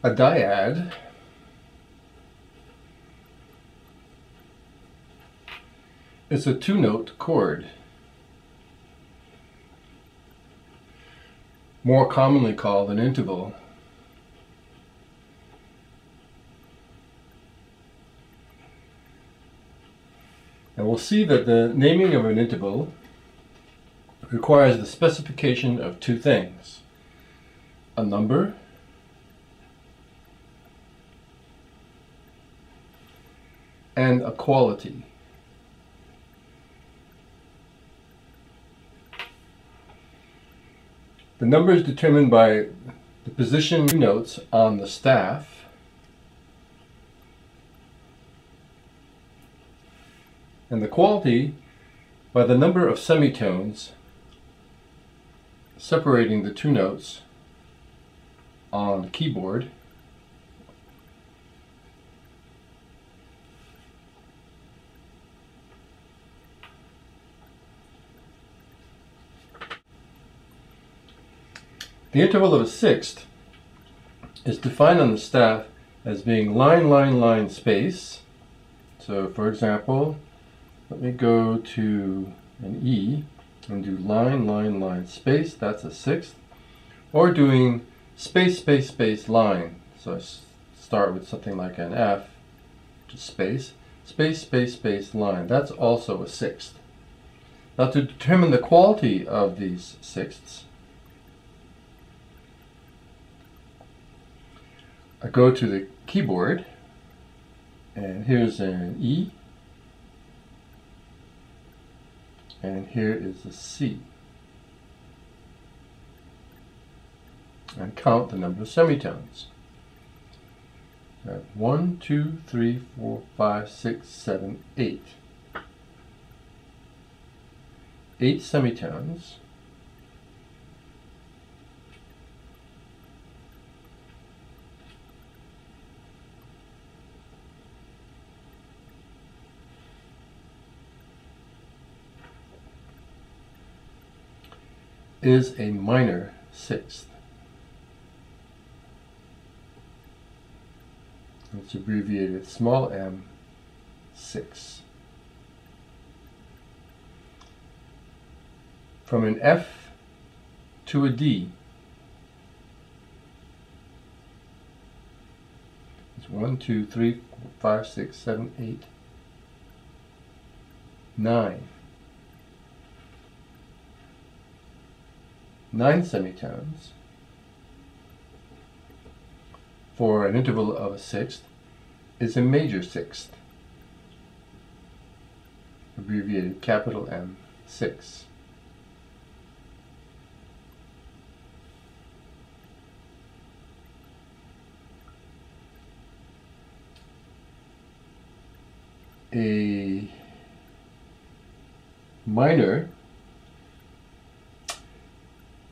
A dyad is a two-note chord, more commonly called an interval. And we'll see that the naming of an interval requires the specification of two things: a number and a quality. The number is determined by the position of notes on the staff, and the quality by the number of semitones separating the two notes on the keyboard The interval of a sixth is defined on the staff as being line, line, line, space. So for example, let me go to an E and do line, line, line, space, that's a sixth. Or doing space, space, space, line. So I start with something like an F, just space, space, space, space, line. That's also a sixth. Now to determine the quality of these sixths, I go to the keyboard, and here's an E, and here is a C, and count the number of semitones. 1, 2, 3, 4, 5, 6, 7, 8. 8 semitones. Is a minor sixth. It's abbreviated small m 6. From an F to a D, it's 1, 2, 3, 4, 5, 6, 7, 8, 9. 9 semitones for an interval of a sixth is a major sixth, abbreviated capital M 6. A minor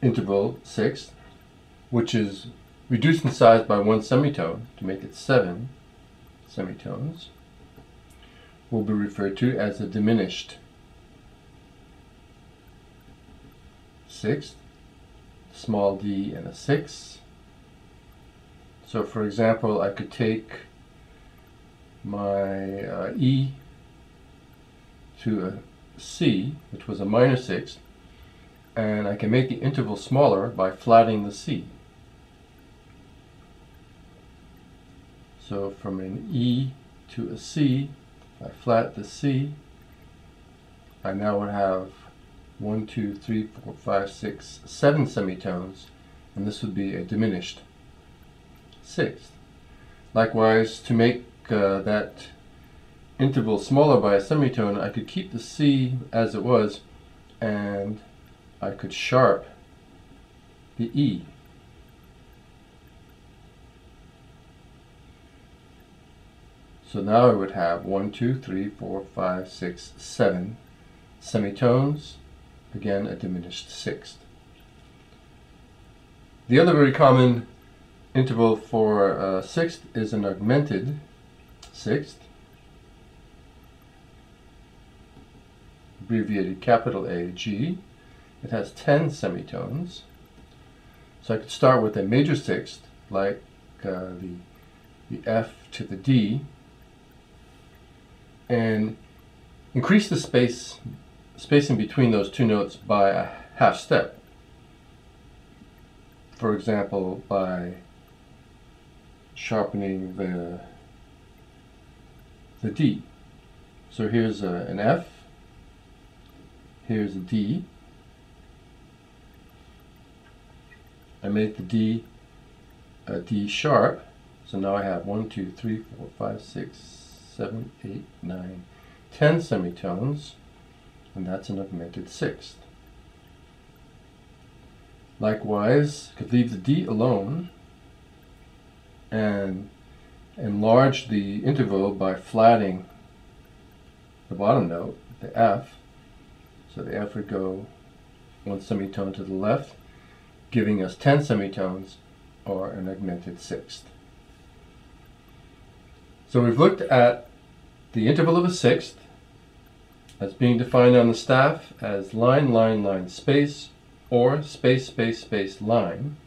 interval sixth, which is reduced in size by 1 semitone to make it 7 semitones, will be referred to as a diminished sixth, small d and a 6. So for example, I could take my E to a C, which was a minor sixth, and I can make the interval smaller by flattening the C. So from an E to a C, I flat the C, I now would have 1, 2, 3, 4, 5, 6, 7 semitones, and this would be a diminished sixth. Likewise, to make that interval smaller by a semitone, I could keep the C as it was, and I could sharp the E. So now I would have 1, 2, 3, 4, 5, 6, 7 semitones, again a diminished sixth. The other very common interval for sixth is an augmented sixth, abbreviated capital A G. It has 10 semitones. So I could start with a major sixth, like the F to the D, and increase the spacing between those two notes by a half step. For example, by sharpening the D. So here's an F, here's a D. I made the D a D sharp, so now I have 1, 2, 3, 4, 5, 6, 7, 8, 9, 10 semitones, and that's an augmented sixth. Likewise, I could leave the D alone and enlarge the interval by flatting the bottom note, the F. So the F would go 1 semitone to the left, giving us 10 semitones, or an augmented sixth. So we've looked at the interval of a sixth as being defined on the staff as line, line, line, space, or space, space, space, line.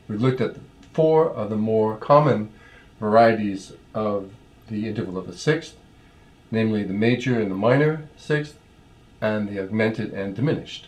We've looked at 4 of the more common varieties of the interval of a sixth, namely the major and the minor sixth, and the augmented and diminished.